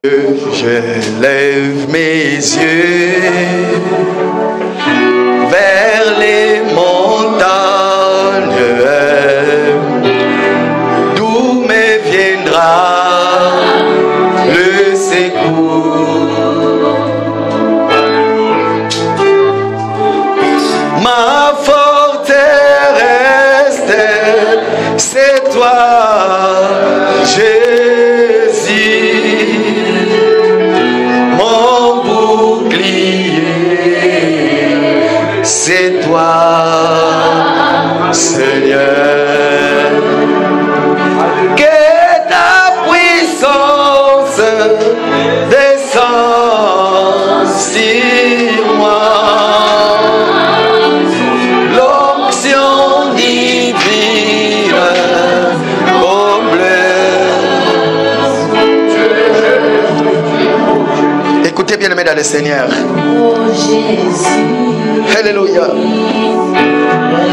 Je lève mes yeux vers les montagnes, d'où me viendra le secours. Ma forteresse, c'est toi, Jésus. C'est toi, Seigneur, que ta puissance descend sur moi. L'onction divine comble. Écoutez bien, aimés dans le Seigneur. Oh Jésus. Alléluia.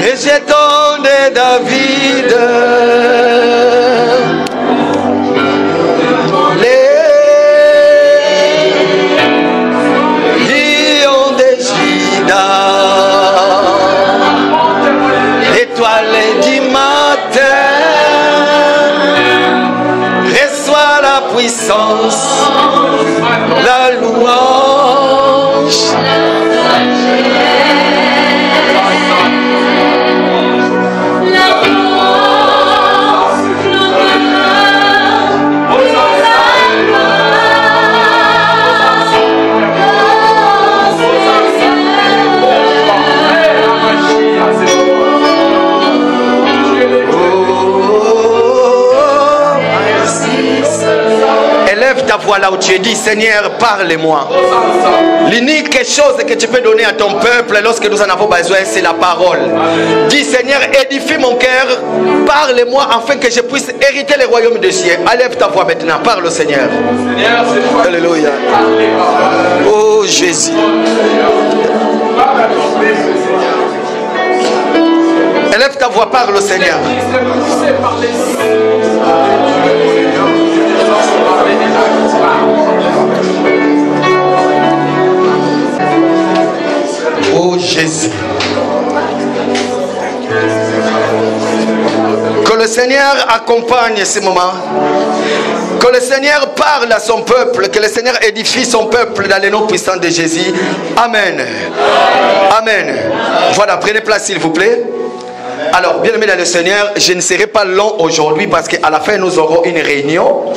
Rejetons de David les lions de Juda, étoiles du matin, reçois la puissance, la louange. Élève ta voix là où tu es, dis Seigneur, parle-moi. L'unique chose que tu peux donner à ton peuple lorsque nous en avons besoin, c'est la parole. Dis Seigneur, édifie mon cœur, parle-moi afin que je puisse hériter le royaume des cieux. Élève ta voix maintenant, parle au Seigneur. Alléluia. Oh Jésus. Élève ta voix, parle au Seigneur. Oh Jésus. Que le Seigneur accompagne ces moments. Que le Seigneur parle à son peuple. Que le Seigneur édifie son peuple dans les noms puissants de Jésus. Amen. Amen. Voilà, prenez place s'il vous plaît. Alors, bien aimé dans le Seigneur, je ne serai pas long aujourd'hui parce qu'à la fin nous aurons une réunion.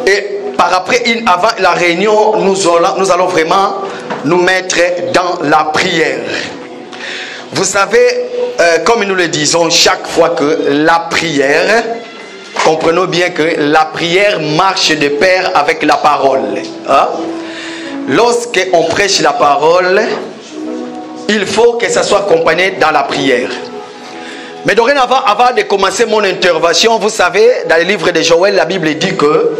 Et par après, avant la réunion, nous allons vraiment nous mettre dans la prière. Vous savez, comme nous le disons chaque fois que la prière, comprenons bien que la prière marche de pair avec la parole. Hein? Lorsqu'on prêche la parole, il faut que ça soit accompagné dans la prière. Mais dorénavant, avant de commencer mon intervention, vous savez, dans le livre de Joël, la Bible dit que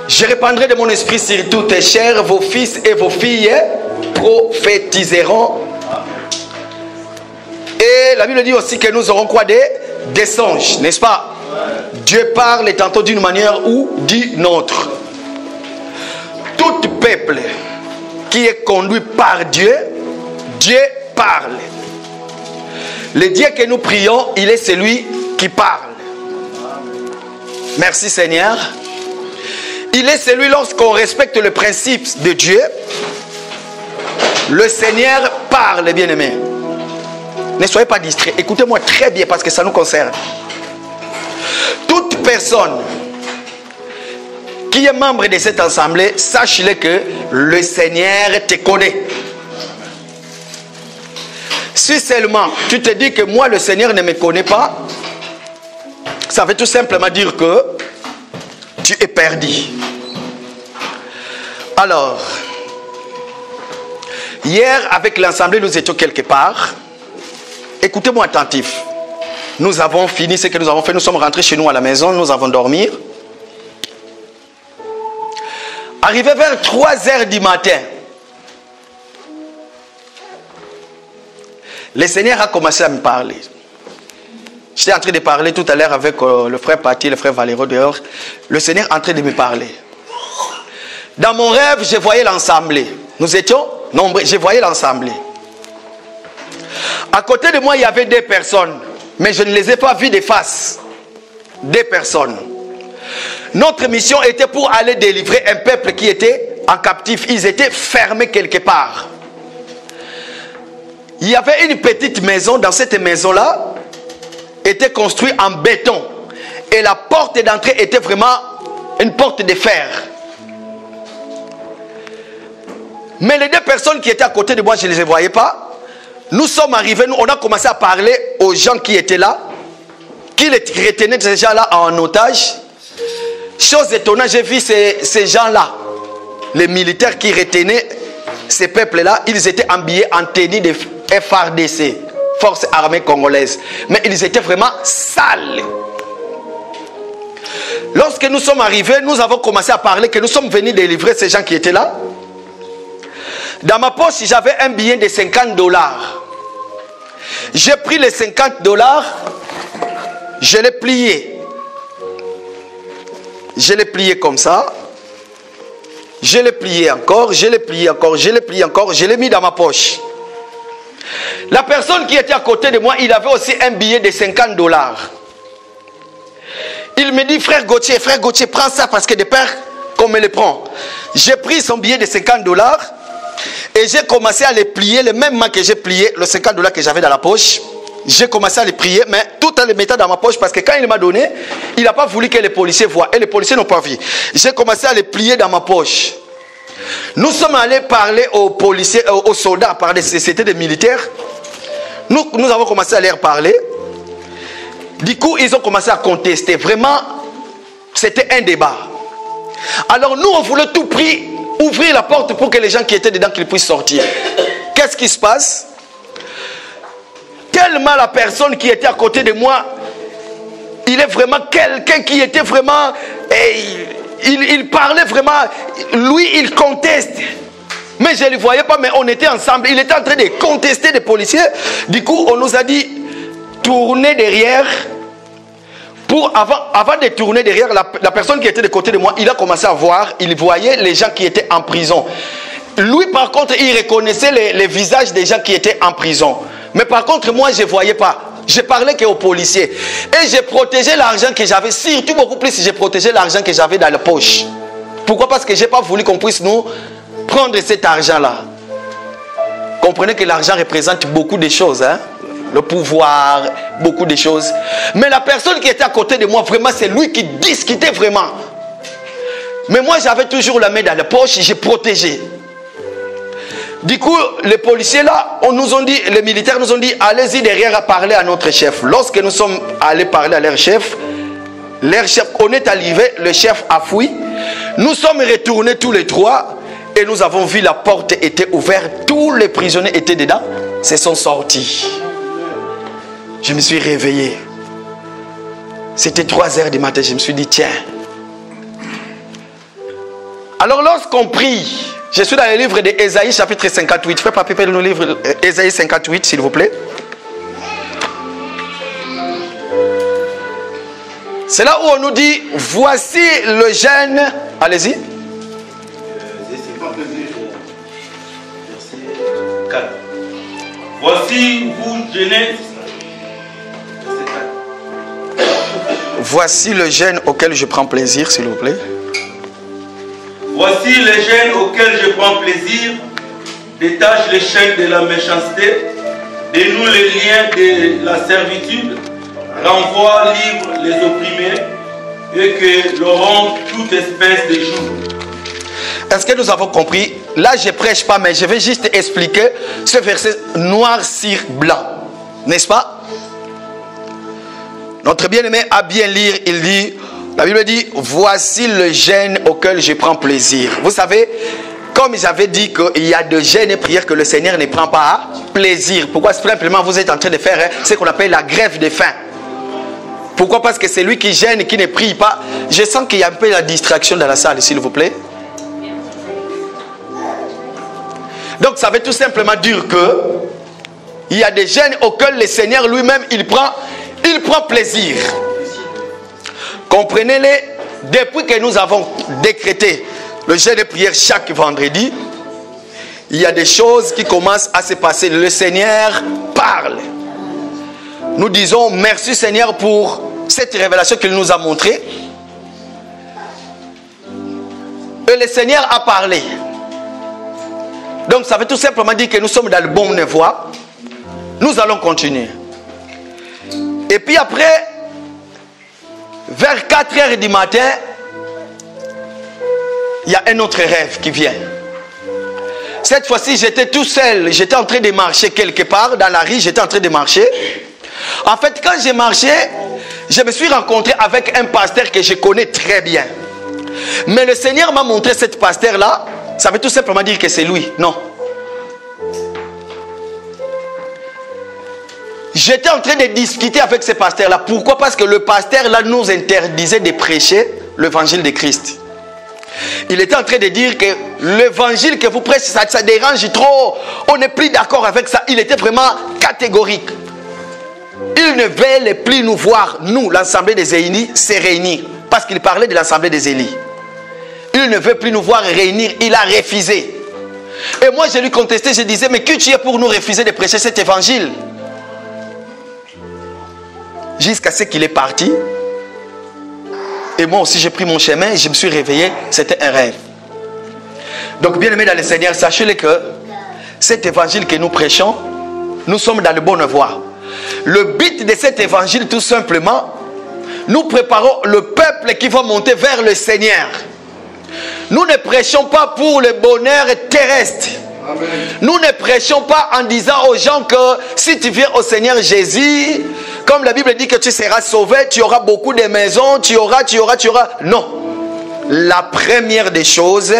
je répandrai de mon esprit sur toutes tes chairs, vos fils et vos filles prophétiseront. Et la Bible dit aussi que nous aurons quoi? Des songes, n'est-ce pas? Dieu parle tantôt d'une manière ou d'une autre. Tout peuple qui est conduit par Dieu, Dieu parle. Le Dieu que nous prions, il est celui qui parle. Merci Seigneur. Il est celui, lorsqu'on respecte le principe de Dieu, le Seigneur parle, bien-aimé. Ne soyez pas distraits. Écoutez-moi très bien parce que ça nous concerne. Toute personne qui est membre de cette assemblée, sache-le que le Seigneur te connaît. Si seulement tu te dis que moi le Seigneur ne me connaît pas, ça veut tout simplement dire que tu es perdu. Alors, hier avec l'assemblée nous étions quelque part. Écoutez-moi attentif. Nous avons fini ce que nous avons fait. Nous sommes rentrés chez nous à la maison. Nous avons dormi. Arrivé vers 3h du matin, le Seigneur a commencé à me parler. J'étais en train de parler tout à l'heure avec le frère Paty, le frère Valéro dehors. Le Seigneur est en train de me parler. Dans mon rêve, je voyais l'assemblée. Nous étions nombreux, je voyais l'assemblée. À côté de moi, il y avait 2 personnes. Mais je ne les ai pas vues de face. 2 personnes. Notre mission était pour aller délivrer un peuple qui était en captif. Ils étaient fermés quelque part. Il y avait une petite maison. Dans cette maison-là, était construite en béton. Et la porte d'entrée était vraiment une porte de fer. Mais les 2 personnes qui étaient à côté de moi, je ne les voyais pas. Nous sommes arrivés, on a commencé à parler aux gens qui étaient là, qui les retenaient ces gens-là en otage. Chose étonnante, j'ai vu ces gens-là, les militaires qui retenaient ces peuples-là, ils étaient habillés en tenue de FARDC, Forces Armées Congolaises. Mais ils étaient vraiment sales. Lorsque nous sommes arrivés, nous avons commencé à parler que nous sommes venus délivrer ces gens qui étaient là. Dans ma poche, j'avais un billet de $50. J'ai pris les $50, je l'ai plié. Je l'ai plié comme ça. Je l'ai plié encore, je l'ai plié encore, je l'ai plié encore, je l'ai mis dans ma poche. La personne qui était à côté de moi, il avait aussi un billet de $50. Il me dit, frère Gauthier, prends ça parce que de peur qu'on me le prend. J'ai pris son billet de $50 et j'ai commencé à les plier, le même main que j'ai plié, le $50 que j'avais dans la poche. J'ai commencé à les plier, mais tout en les mettant dans ma poche parce que quand il m'a donné, il n'a pas voulu que les policiers voient et les policiers n'ont pas vu. J'ai commencé à les plier dans ma poche. Nous sommes allés parler aux policiers, aux soldats, c'était des militaires. Nous avons commencé à leur parler. Du coup, ils ont commencé à contester. Vraiment, c'était un débat. Alors nous, on voulait tout prix ouvrir la porte pour que les gens qui étaient dedans qu'ils puissent sortir. Qu'est-ce qui se passe? Tellement la personne qui était à côté de moi, il est vraiment quelqu'un qui était vraiment... Il parlait vraiment... Lui, il conteste. Mais je ne le voyais pas, mais on était ensemble. Il était en train de contester des policiers. Du coup, on nous a dit, tournez derrière. Avant de tourner derrière, la personne qui était de côté de moi, il a commencé à voir, il voyait les gens qui étaient en prison. Lui, par contre, il reconnaissait les visages des gens qui étaient en prison. Mais par contre, moi, je ne voyais pas. Je parlais qu'aux policiers. Et j'ai protégé l'argent que j'avais. Surtout beaucoup plus, j'ai protégé l'argent que j'avais dans la poche. Pourquoi? Parce que je n'ai pas voulu qu'on puisse nous prendre cet argent-là. Comprenez que l'argent représente beaucoup de choses. Hein? Le pouvoir, beaucoup de choses. Mais la personne qui était à côté de moi, vraiment, c'est lui qui discutait vraiment. Mais moi, j'avais toujours la main dans la poche, j'ai protégé. Du coup, les policiers là, les militaires nous ont dit, allez-y derrière à parler à notre chef. Lorsque nous sommes allés parler à leur chef, on est arrivé, le chef a fui. Nous sommes retournés tous les 3 et nous avons vu la porte était ouverte. Tous les prisonniers étaient dedans, se sont sortis. Je me suis réveillé. C'était 3h du matin, je me suis dit, tiens. Alors lorsqu'on prie, je suis dans le livre d'Ésaïe chapitre 58. Frère Papi, nous livre Ésaïe 58, s'il vous plaît. C'est là où on nous dit, voici le jeune. Allez-y. Voici vous jeûnez. Voici le jeûne auquel je prends plaisir, s'il vous plaît. Voici les jeûnes auxquels je prends plaisir. Détache les chaînes de la méchanceté. Dénoue les liens de la servitude. Renvoie libre les opprimés. Et que leur rende toute espèce de joug. Est-ce que nous avons compris? Là, je ne prêche pas, mais je vais juste expliquer ce verset noir sur blanc. N'est-ce pas? Notre bien-aimé a bien lire, il dit, la Bible dit, voici le jeûne auquel je prends plaisir. Vous savez, comme j'avais dit qu'il y a de jeûnes et prières que le Seigneur ne prend pas plaisir. Pourquoi? Simplement, vous êtes en train de faire ce qu'on appelle la grève de faim. Pourquoi? Parce que c'est lui qui gêne, qui ne prie pas. Je sens qu'il y a un peu la distraction dans la salle, s'il vous plaît. Donc, ça veut tout simplement dire que il y a des jeûnes auxquels le Seigneur lui-même, il Il prend plaisir. Comprenez-le, depuis que nous avons décrété le jeûne de prière chaque vendredi, il y a des choses qui commencent à se passer. Le Seigneur parle. Nous disons merci Seigneur pour cette révélation qu'il nous a montrée. Et le Seigneur a parlé. Donc ça veut tout simplement dire que nous sommes dans le bon voie. Nous allons continuer. Et puis après, vers 4 heures du matin, il y a un autre rêve qui vient. Cette fois-ci, j'étais tout seul. J'étais en train de marcher quelque part dans la rue. J'étais en train de marcher. En fait, quand j'ai marché, je me suis rencontré avec un pasteur que je connais très bien. Mais le Seigneur m'a montré cette pasteur-là. Ça veut tout simplement dire que c'est lui. Non. J'étais en train de discuter avec ce pasteur-là. Pourquoi? Parce que le pasteur-là nous interdisait de prêcher l'évangile de Christ. Il était en train de dire que l'évangile que vous prêchez, ça dérange trop. On n'est plus d'accord avec ça. Il était vraiment catégorique. Il ne veulent plus nous voir, nous, l'assemblée des Élis, se réunir. Parce qu'il parlait de l'assemblée des Élis. Il ne veut plus nous voir réunir. Il a refusé. Et moi, je lui contestais. Je disais, mais qui tu es pour nous refuser de prêcher cet évangile? Jusqu'à ce qu'il est parti. Et moi aussi, j'ai pris mon chemin. Je me suis réveillé. C'était un rêve. Donc, bien aimés dans le Seigneur, sachez-le que cet évangile que nous prêchons, nous sommes dans le bonne voie. Le but de cet évangile, tout simplement, nous préparons le peuple qui va monter vers le Seigneur. Nous ne prêchons pas pour le bonheur terrestre. Amen. Nous ne prêchons pas en disant aux gens que si tu viens au Seigneur Jésus, comme la Bible dit que tu seras sauvé, tu auras beaucoup de maisons, tu auras. Non. La première des choses,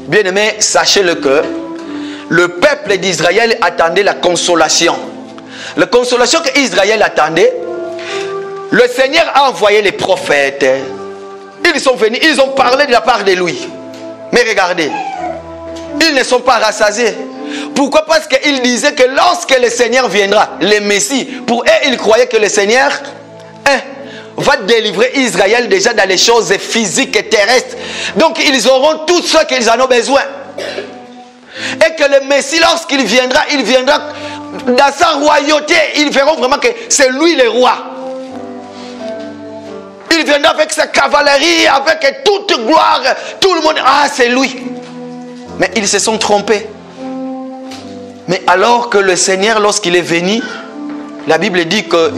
bien aimé, sachez-le que le peuple d'Israël attendait la consolation. La consolation qu'Israël attendait, le Seigneur a envoyé les prophètes. Ils sont venus, ils ont parlé de la part de lui. Mais regardez, ils ne sont pas rassasiés. Pourquoi? Parce qu'ils disaient que lorsque le Seigneur viendra, le Messie, pour eux, ils croyaient que le Seigneur va délivrer Israël déjà dans les choses physiques et terrestres. Donc ils auront tout ce qu'ils en ont besoin. Et que le Messie, lorsqu'il viendra dans sa royauté. Ils verront vraiment que c'est lui le roi. Il viendra avec sa cavalerie, avec toute gloire. Tout le monde, ah, c'est lui. Mais ils se sont trompés. Mais alors que le Seigneur, lorsqu'il est venu, la Bible dit que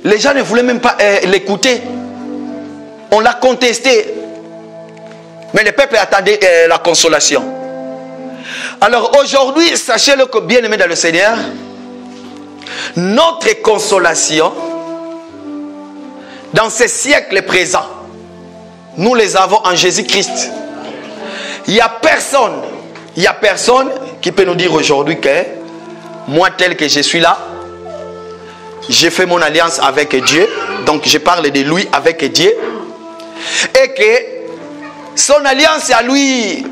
les gens ne voulaient même pas l'écouter. On l'a contesté. Mais le peuple attendait la consolation. Alors aujourd'hui, sachez-le que, bien aimé dans le Seigneur, notre consolation dans ce siècle présent, nous les avons en Jésus-Christ. Il n'y a personne qui peut nous dire aujourd'hui que moi tel que je suis là, j'ai fait mon alliance avec Dieu, donc je parle de lui avec Dieu, et que son alliance à lui,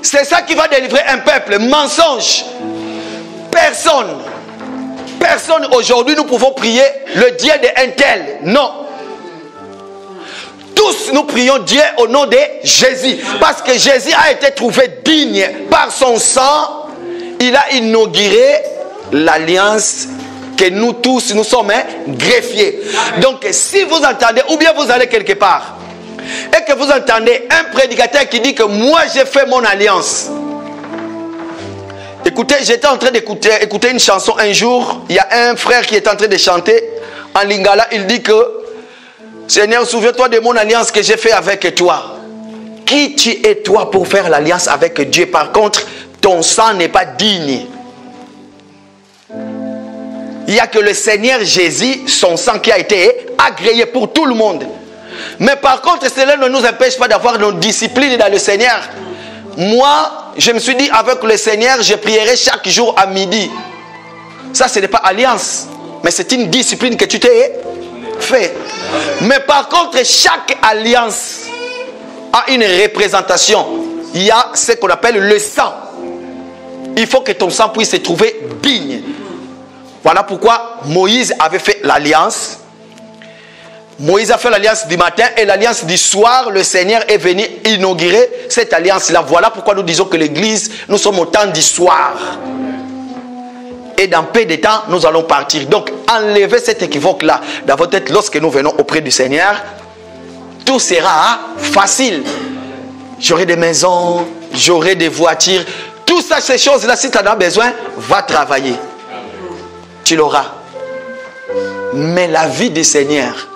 c'est ça qui va délivrer un peuple. Mensonge. Personne aujourd'hui nous pouvons prier le Dieu d'un tel. Non. Tous nous prions Dieu au nom de Jésus. Parce que Jésus a été trouvé digne par son sang. Il a inauguré l'alliance que nous tous, nous sommes greffiers. Donc si vous entendez, ou bien vous allez quelque part, et que vous entendez un prédicateur qui dit que moi j'ai fait mon alliance. Écoutez, j'étais en train d'écouter une chanson un jour. Il y a un frère qui est en train de chanter en lingala. Il dit que Seigneur, souviens-toi de mon alliance que j'ai fait avec toi. Qui tu es toi pour faire l'alliance avec Dieu? Par contre, ton sang n'est pas digne. Il n'y a que le Seigneur Jésus, son sang qui a été agréé pour tout le monde. Mais par contre, cela ne nous empêche pas d'avoir nos disciplines dans le Seigneur. Moi, je me suis dit, avec le Seigneur, je prierai chaque jour à midi. Ça, ce n'est pas alliance, mais c'est une discipline que tu t'es fait. Mais par contre, chaque alliance a une représentation. Il y a ce qu'on appelle le sang. Il faut que ton sang puisse se trouver digne. Voilà pourquoi Moïse avait fait l'alliance. Moïse a fait l'alliance du matin et l'alliance du soir. Le Seigneur est venu inaugurer cette alliance-là. Voilà pourquoi nous disons que l'église, nous sommes au temps du soir. Et dans peu de temps, nous allons partir. Donc, enlevez cet équivoque-là dans votre tête lorsque nous venons auprès du Seigneur. Tout sera facile. J'aurai des maisons, j'aurai des voitures. Tout ça, ces choses-là, si tu en as besoin, va travailler. Tu l'auras. Mais la vie du Seigneur,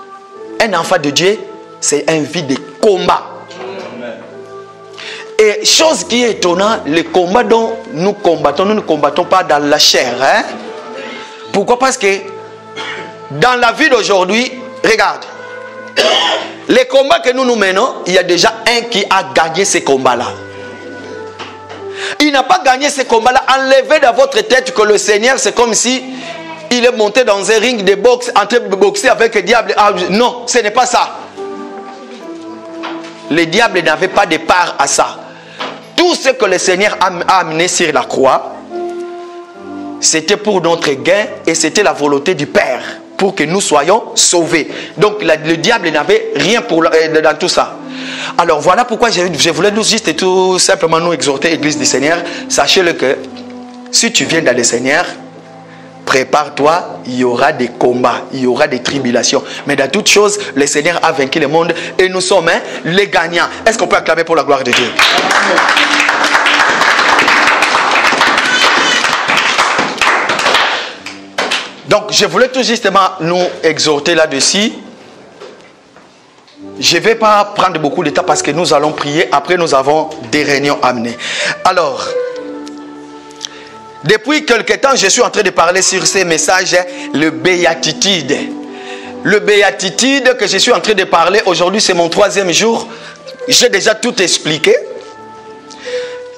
un enfant de Dieu, c'est une vie de combat. Et chose qui est étonnante, les combats dont nous ne combattons pas dans la chair. Hein? Pourquoi? Parce que dans la vie d'aujourd'hui, regarde, les combats que nous menons, il y a déjà un qui a gagné ces combats-là. Il n'a pas gagné ces combats-là. Enlevez dans votre tête que le Seigneur, c'est comme si il est monté dans un ring de boxe, en train de boxer avec le diable. Non, ce n'est pas ça. Le diable n'avait pas de part à ça. Tout ce que le Seigneur a amené sur la croix, c'était pour notre gain et c'était la volonté du Père pour que nous soyons sauvés. Donc le diable n'avait rien dans tout ça. Alors voilà pourquoi je voulais nous juste et tout simplement nous exhorter, Église du Seigneur. Sachez-le que si tu viens dans le Seigneur, prépare-toi, il y aura des combats, il y aura des tribulations. Mais dans toutes choses, le Seigneur a vaincu le monde et nous sommes les gagnants. Est-ce qu'on peut acclamer pour la gloire de Dieu? Donc, je voulais tout justement nous exhorter là-dessus. Je ne vais pas prendre beaucoup de temps parce que nous allons prier. Après, nous avons des réunions à mener. Alors, depuis quelque temps, je suis en train de parler sur ces messages, le béatitude. Le béatitude que je suis en train de parler, aujourd'hui c'est mon 3e jour. J'ai déjà tout expliqué.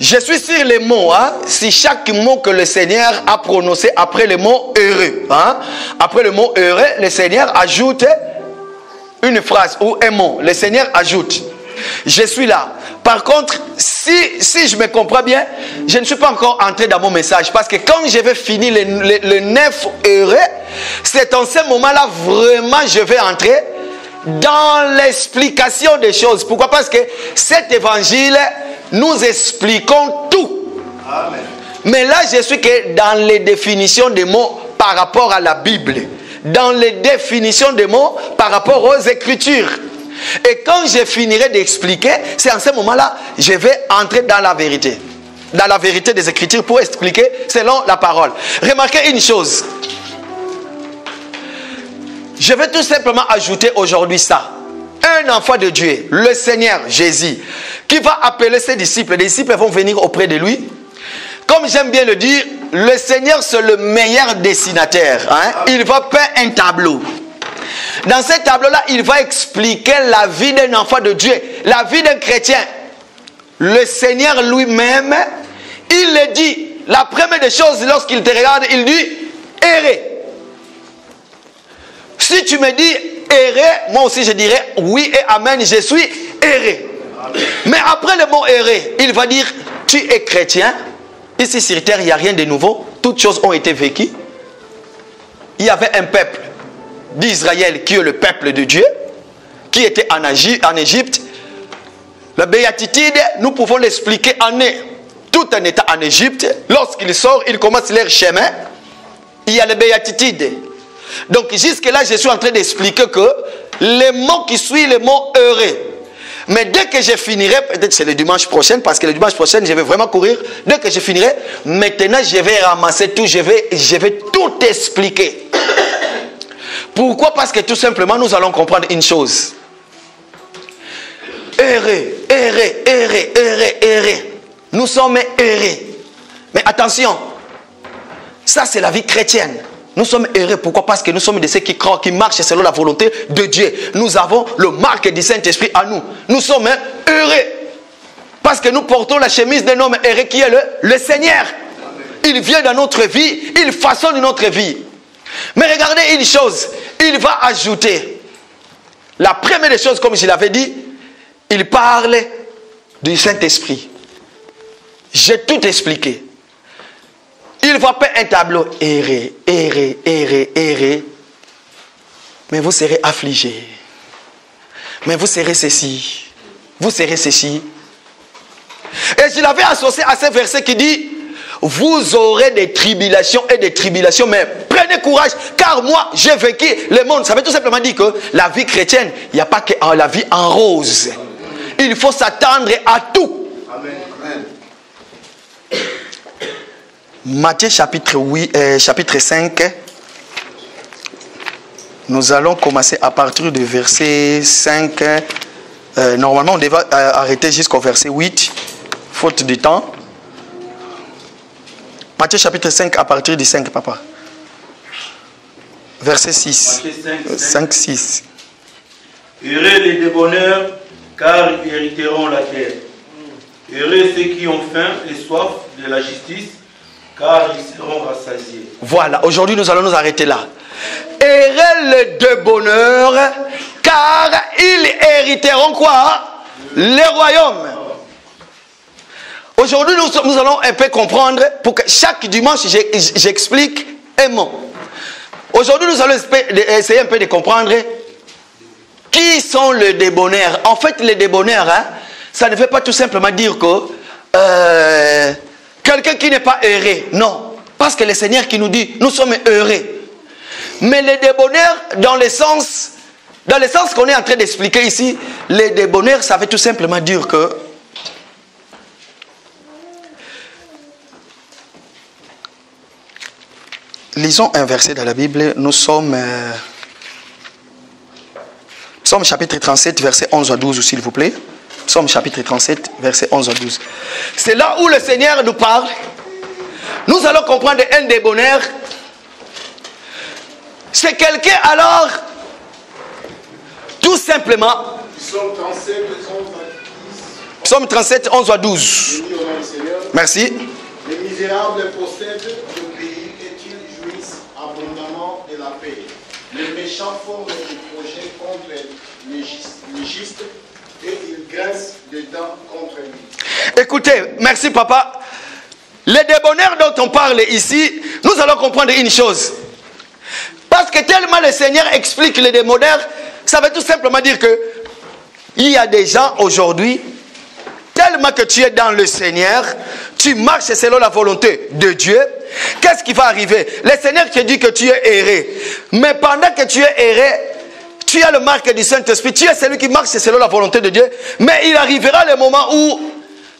Je suis sur les mots, si chaque mot que le Seigneur a prononcé après le mot heureux. Après le mot heureux, le Seigneur ajoute une phrase ou un mot. Le Seigneur ajoute. Je suis là. Par contre, si je me comprends bien, je ne suis pas encore entré dans mon message. Parce que quand je vais finir le 9 heureux, c'est en ce moment-là vraiment je vais entrer dans l'explication des choses. Pourquoi? Parce que cet évangile, nous expliquons tout. Amen. Mais là, je suis que dans les définitions des mots par rapport à la Bible. Dans les définitions des mots par rapport aux Écritures. Et quand je finirai d'expliquer, c'est en ce moment-là, je vais entrer dans la vérité. Dans la vérité des Écritures pour expliquer selon la parole. Remarquez une chose. Je vais tout simplement ajouter aujourd'hui ça. Un enfant de Dieu, le Seigneur Jésus, qui va appeler ses disciples. Les disciples vont venir auprès de lui. Comme j'aime bien le dire, le Seigneur c'est le meilleur dessinateur. Il va peindre un tableau. Dans ce tableau-là, il va expliquer la vie d'un enfant de Dieu, la vie d'un chrétien. Le Seigneur lui-même, il le dit. La première des choses, lorsqu'il te regarde, il dit errer. Si tu me dis errer, moi aussi je dirais oui et amen, je suis erré. Mais après le mot errer, il va dire tu es chrétien. Ici sur terre, il n'y a rien de nouveau. Toutes choses ont été vécues. Il y avait un peuple d'Israël qui est le peuple de Dieu, qui était en Égypte. La béatitude, nous pouvons l'expliquer tout en étant en Égypte. Lorsqu'il sort, il commence leur chemin. Il y a la béatitude. Donc jusque-là, je suis en train d'expliquer que les mots qui suivent le mot heureux. Mais dès que je finirai, peut-être c'est le dimanche prochain, parce que le dimanche prochain, je vais vraiment courir. Dès que je finirai, maintenant je vais ramasser tout, je vais tout expliquer. Pourquoi? Parce que tout simplement, nous allons comprendre une chose. Errer. Nous sommes errés. Mais attention, ça c'est la vie chrétienne. Nous sommes heureux. Pourquoi? Parce que nous sommes de ceux qui croient, qui marchent selon la volonté de Dieu. Nous avons le marque du Saint-Esprit à nous. Nous sommes heureux. Parce que nous portons la chemise d'un homme heureux qui est le Seigneur. Il vient dans notre vie. Il façonne notre vie. Mais regardez une chose. Il va ajouter. La première des choses, comme je l'avais dit, il parle du Saint-Esprit. J'ai tout expliqué. Il va peindre un tableau. Errez, errez, errez, errez. Mais vous serez affligés. Mais vous serez ceci. Vous serez ceci. Et je l'avais associé à ce verset qui dit, vous aurez des tribulations et des tribulations, mais prenez courage, car moi j'ai vaincu le monde. Ça veut tout simplement dire que la vie chrétienne, il n'y a pas que la vie en rose. Il faut s'attendre à tout. Amen. Matthieu chapitre 5. Nous allons commencer à partir du verset 5. Normalement, on devait arrêter jusqu'au verset 8, faute de temps. Matthieu chapitre 5, à partir du 5, papa. Verset 6. 5, 6. Heureux les débonneurs, car ils hériteront la terre. Heureux ceux qui ont faim et soif de la justice, car ils seront rassasiés. Voilà, aujourd'hui nous allons nous arrêter là. Heureux les débonneurs, car ils hériteront quoi? Le royaume. Aujourd'hui nous allons un peu comprendre, pour que chaque dimanche j'explique un mot. Aujourd'hui nous allons essayer un peu de comprendre qui sont les débonneurs. En fait les débonneurs, ça ne veut pas tout simplement dire que quelqu'un qui n'est pas heureux. Non, parce que le Seigneur qui nous dit nous sommes heureux. Mais les débonneurs dans le sens qu'on est en train d'expliquer ici, les débonneurs ça veut tout simplement dire que lisons un verset dans la Bible. Nous sommes Psaume chapitre 37, verset 11 à 12, s'il vous plaît. Psaume chapitre 37, verset 11 à 12. C'est là où le Seigneur nous parle. Nous allons comprendre un débonneur. C'est quelqu'un alors, tout simplement. Psaume 37, 11 à 12. Merci. Les misérables possèdent le pays et ils jouissent abondamment de la paix. Les méchants forment des projets contre les justes et ils grincent des dents contre lui. Écoutez, merci papa. Les débonneurs dont on parle ici, nous allons comprendre une chose. Parce que tellement le Seigneur explique les débonneurs, ça veut tout simplement dire que il y a des gens aujourd'hui, tellement que tu es dans le Seigneur, tu marches selon la volonté de Dieu, qu'est-ce qui va arriver? Le Seigneur te dit que tu es erré. Mais pendant que tu es erré, tu as le marque du Saint-Esprit, tu es celui qui marche selon la volonté de Dieu. Mais il arrivera le moment où,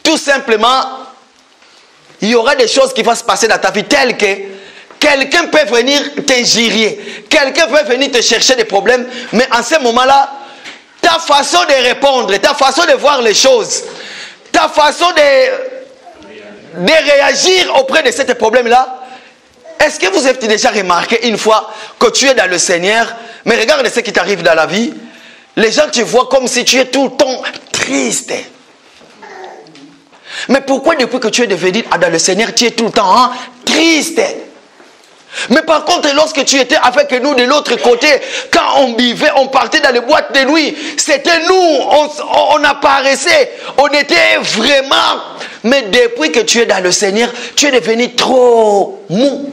tout simplement, il y aura des choses qui vont se passer dans ta vie telles que quelqu'un peut venir t'injurier, quelqu'un peut venir te chercher des problèmes, mais en ce moment-là, ta façon de répondre, ta façon de voir les choses, ta façon de réagir auprès de ces problèmes-là, est-ce que vous avez déjà remarqué une fois que tu es dans le Seigneur, mais regarde ce qui t'arrive dans la vie, les gens te voient comme si tu es tout le temps triste. Mais pourquoi depuis que tu es devenu dans le Seigneur, tu es tout le temps triste? Mais par contre, lorsque tu étais avec nous de l'autre côté, quand on vivait, on partait dans les boîtes de nuit, c'était nous, on apparaissait, on était vraiment... Mais depuis que tu es dans le Seigneur, tu es devenu trop mou.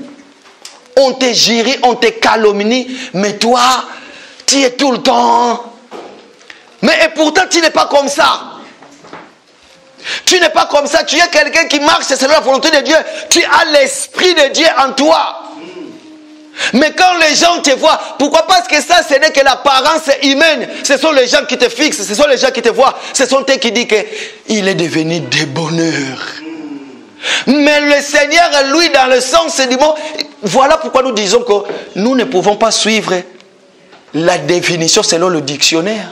On te gire, on te calomnie, mais toi, tu es tout le temps... Mais et pourtant, tu n'es pas comme ça. Tu n'es pas comme ça, tu es quelqu'un qui marche selon la volonté de Dieu. Tu as l'Esprit de Dieu en toi. Mais quand les gens te voient, pourquoi? Parce que ça, ce n'est que l'apparence humaine. Ce sont les gens qui te fixent, ce sont les gens qui te voient. Ce sont eux qui disent qu'il est devenu débonneur. Mais le Seigneur, lui, dans le sens du mot, voilà pourquoi nous disons que nous ne pouvons pas suivre la définition selon le dictionnaire.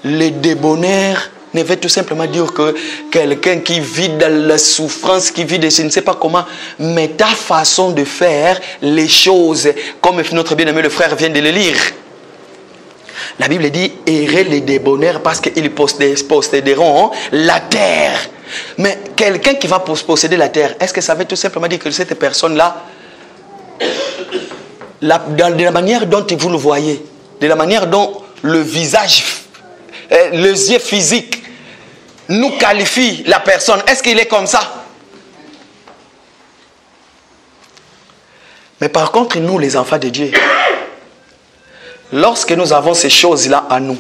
Le débonneur ne veut tout simplement dire que quelqu'un qui vit dans la souffrance, qui vit de je ne sais pas comment, mais ta façon de faire les choses, comme notre bien-aimé le frère vient de le lire. La Bible dit, errez les débonneurs parce qu'ils posséderont la terre. Mais quelqu'un qui va posséder la terre, est-ce que ça veut tout simplement dire que cette personne-là, de la manière dont vous le voyez, de la manière dont le visage, les yeux physiques nous qualifient la personne, est-ce qu'il est comme ça? Mais par contre, nous, les enfants de Dieu, lorsque nous avons ces choses-là à nous,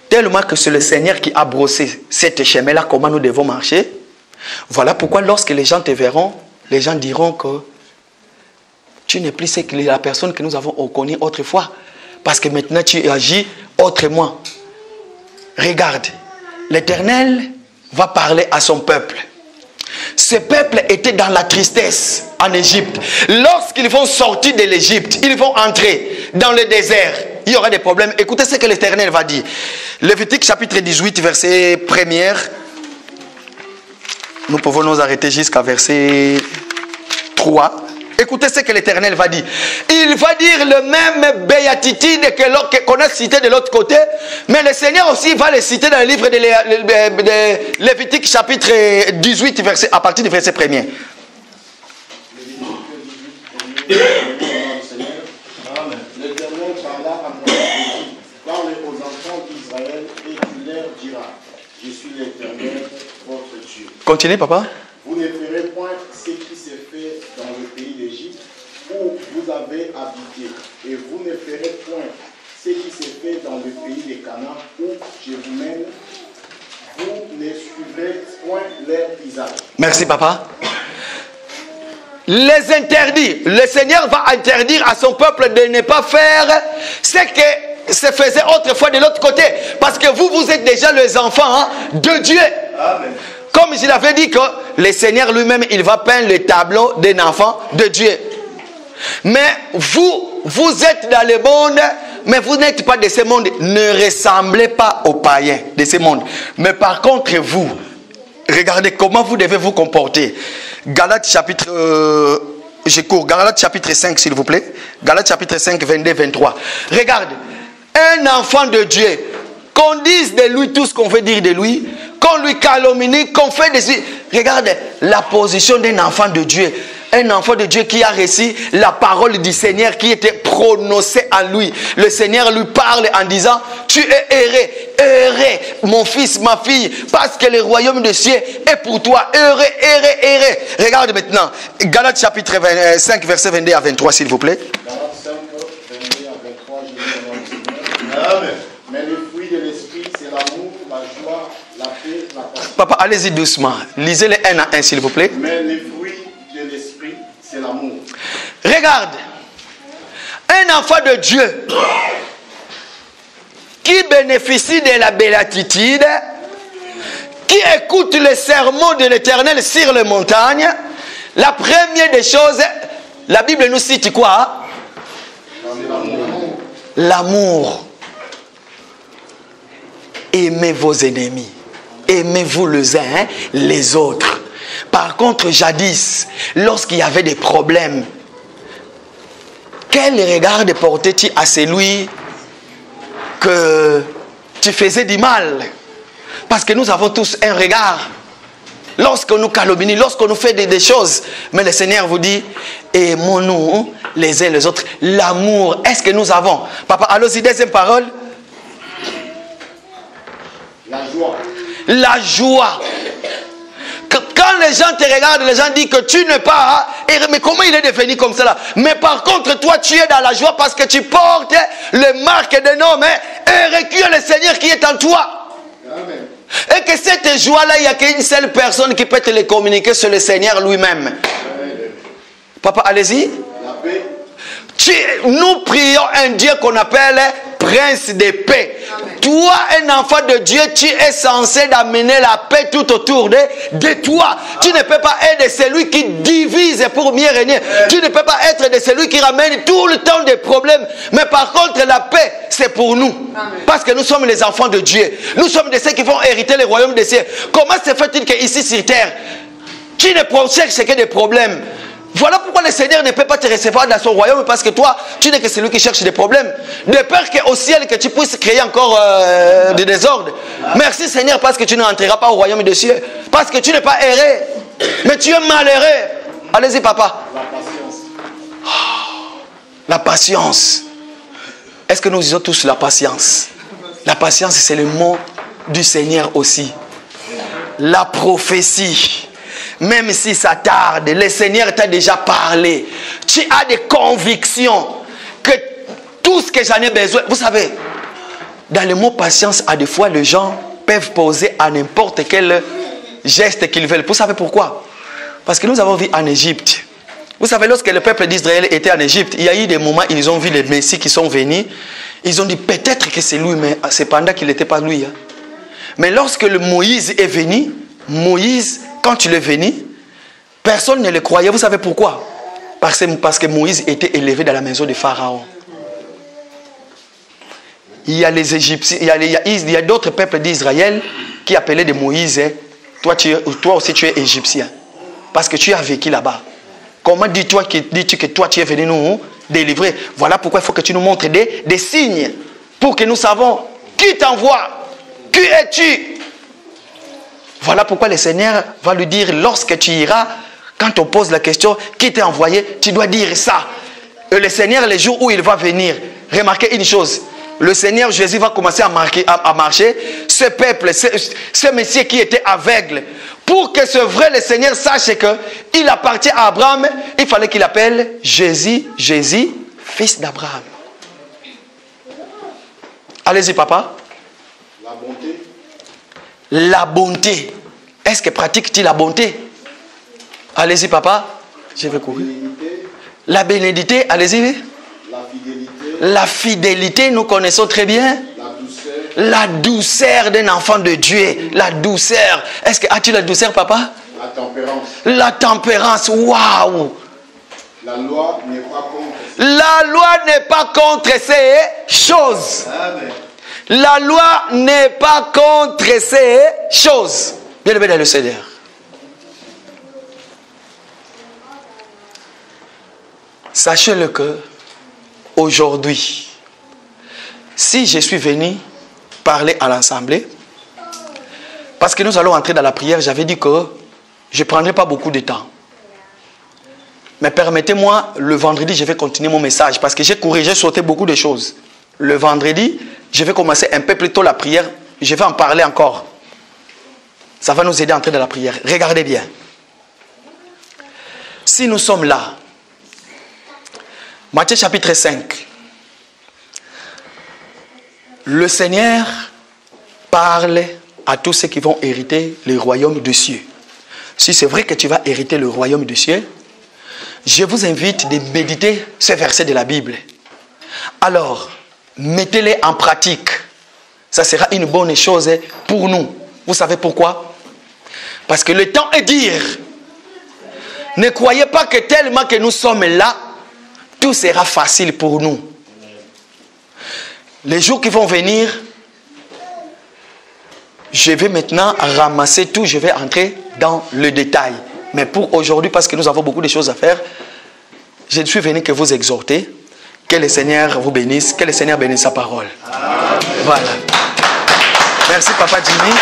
tellement que c'est le Seigneur qui a brossé cette chemin-là, comment nous devons marcher, voilà pourquoi lorsque les gens te verront, les gens diront que tu n'es plus ce que la personne que nous avons connue autrefois. Parce que maintenant tu agis autrement. Regarde, l'Éternel va parler à son peuple. Ce peuple était dans la tristesse en Égypte. Lorsqu'ils vont sortir de l'Égypte, ils vont entrer dans le désert. Il y aura des problèmes. Écoutez ce que l'Éternel va dire. Lévitique chapitre 18, verset 1er. Nous pouvons nous arrêter jusqu'à verset 3. Écoutez ce que l'Éternel va dire. Il va dire le même béatitude qu'on a cité de l'autre côté, mais le Seigneur aussi va le citer dans le livre de Lévitique chapitre 18, à partir du verset 1er. L'Éternel parla à Moïse, parle aux enfants d'Israël et tu leur diras, je suis l'Éternel, votre Dieu. Continue, papa. Vous ne ferez point ce qui s'est fait dans le pays d'Égypte où vous avez habité, et vous ne ferez point ce qui s'est fait dans le pays de Canaan où je vous mène. Vous ne suivrez point leur visage. Merci, papa. Les interdits. Le Seigneur va interdire à son peuple de ne pas faire ce que se faisait autrefois de l'autre côté. Parce que vous êtes déjà les enfants de Dieu. Amen. Comme je l'avais dit que le Seigneur lui-même, il va peindre le tableau d'un enfant de Dieu. Mais vous êtes dans le monde, mais vous n'êtes pas de ce monde. Ne ressemblez pas aux païens de ce monde. Mais par contre, vous, regardez comment vous devez vous comporter. Galates chapitre... Galates chapitre 5, s'il vous plaît. Galates chapitre 5, 22, 23. Regarde, un enfant de Dieu, qu'on dise de lui tout ce qu'on veut dire de lui, qu'on lui calomnie, qu'on fait de lui. Regarde la position d'un enfant de Dieu. Un enfant de Dieu qui a reçu la parole du Seigneur qui était prononcée à lui. Le Seigneur lui parle en disant, tu es heureux, heureux, mon fils, ma fille, parce que le royaume des cieux est pour toi. Heureux, heureux, heureux. Regarde maintenant, Galates chapitre 5, verset 22 à 23, s'il vous plaît. Galates 5, 22 à 23, je lis dans le Seigneur. Amen. Mais le fruit de l'esprit, c'est l'amour, la joie, la paix, la patience. Papa, allez-y doucement. Lisez-les un à un, s'il vous plaît. Mais le fruit de l'esprit, c'est l'amour. Regarde, un enfant de Dieu qui bénéficie de la béatitude, qui écoute le sermon de l'Éternel sur les montagnes, la première des choses, la Bible nous cite quoi? L'amour. Aimez vos ennemis. Aimez-vous les uns les autres. Par contre, jadis, lorsqu'il y avait des problèmes, quel regard portais-tu à celui que tu faisais du mal? Parce que nous avons tous un regard. Lorsqu'on nous calomnie, lorsqu'on nous fait des choses. Mais le Seigneur vous dit, aimons-nous les uns les autres. L'amour, est-ce que nous avons? Papa, allons-y, deuxième parole. La joie. La joie. Quand les gens te regardent, les gens disent que tu n'es pas... Mais comment il est devenu comme cela? Mais par contre, toi, tu es dans la joie parce que tu portes les marques d'un homme. Et recueille le Seigneur qui est en toi. Amen. Et que cette joie-là, il n'y a qu'une seule personne qui peut te les communiquer, c'est le Seigneur lui-même. Papa, allez-y. La paix. Nous prions un Dieu qu'on appelle Prince de paix. Toi, un enfant de Dieu, tu es censé d'amener la paix tout autour de toi. Tu ne peux pas être de celui qui divise pour mieux régner. Tu ne peux pas être de celui qui ramène tout le temps des problèmes. Mais par contre, la paix, c'est pour nous. Parce que nous sommes les enfants de Dieu. Nous sommes de ceux qui vont hériter le royaume des cieux. Comment se fait-il qu'ici sur terre, tu ne cherches que des problèmes? Voilà pourquoi le Seigneur ne peut pas te recevoir dans son royaume, parce que toi, tu n'es que celui qui cherche des problèmes. De peur qu'au ciel, que tu puisses créer encore des désordres. Merci Seigneur, parce que tu n'entreras pas au royaume des cieux. Parce que tu n'es pas erré, mais tu es malheureux. Allez-y papa. La patience. La patience. Est-ce que nous disons tous la patience? La patience, c'est le mot du Seigneur aussi. La prophétie. Même si ça tarde, le Seigneur t'a déjà parlé. Tu as des convictions que tout ce que j'en ai besoin. Vous savez, dans le mot patience, à des fois, les gens peuvent poser à n'importe quel geste qu'ils veulent. Vous savez pourquoi? Parce que nous avons vu en Égypte. Vous savez, lorsque le peuple d'Israël était en Égypte, il y a eu des moments où ils ont vu les messies qui sont venus. Ils ont dit peut-être que c'est lui, mais cependant qu'il n'était pas lui. Hein. Mais lorsque le Moïse est venu, Moïse, quand il est venu, personne ne le croyait. Vous savez pourquoi? Parce que Moïse était élevé dans la maison de Pharaon. Il y a les Égyptiens, il y a d'autres peuples d'Israël qui appelaient de Moïse, toi aussi tu es Égyptien. Parce que tu as vécu là-bas. Comment dis-tu que toi tu es venu nous délivrer? Voilà pourquoi il faut que tu nous montres des signes pour que nous savons qui t'envoie, qui es-tu. Voilà pourquoi le Seigneur va lui dire, lorsque tu iras, quand on pose la question, qui t'a envoyé, tu dois dire ça. Et le Seigneur, le jour où il va venir, remarquez une chose, le Seigneur Jésus va commencer à marcher, ce peuple, ce Messie qui était aveugle, pour que ce vrai le Seigneur sache qu'il appartient à Abraham, il fallait qu'il appelle Jésus, fils d'Abraham. Allez-y papa. La bonté. La bonté. Est-ce que pratique-t-il la bonté? Allez-y papa. Je vais courir. La bénédiction, allez-y. La fidélité. La fidélité, nous connaissons très bien. La douceur. La douceur d'un enfant de Dieu. La douceur. Est-ce que as-tu la douceur papa? La tempérance. La tempérance, waouh. La loi n'est pas contre. La loi n'est pas contre ces choses. Amen. La loi n'est pas contre ces choses. Bien aimé dans le Seigneur. Sachez-le que aujourd'hui, si je suis venu parler à l'Assemblée, parce que nous allons entrer dans la prière, j'avais dit que je ne prendrai pas beaucoup de temps. Mais permettez-moi, le vendredi, je vais continuer mon message, parce que j'ai couru, j'ai sauté beaucoup de choses. Le vendredi, je vais commencer un peu plus tôt la prière, je vais en parler encore. Ça va nous aider à entrer dans la prière. Regardez bien. Si nous sommes là, Matthieu chapitre 5, le Seigneur parle à tous ceux qui vont hériter le royaume des cieux. Si c'est vrai que tu vas hériter le royaume des cieux, je vous invite de méditer ce verset de la Bible. Alors, mettez-les en pratique. Ça sera une bonne chose pour nous. Vous savez pourquoi? Parce que le temps est dire. Ne croyez pas que tellement que nous sommes là, tout sera facile pour nous. Les jours qui vont venir, je vais maintenant ramasser tout, je vais entrer dans le détail. Mais pour aujourd'hui, parce que nous avons beaucoup de choses à faire, je suis venu que vous exhorter, que le Seigneur vous bénisse, que le Seigneur bénisse sa parole. Amen. Voilà. Merci Papa Jimmy.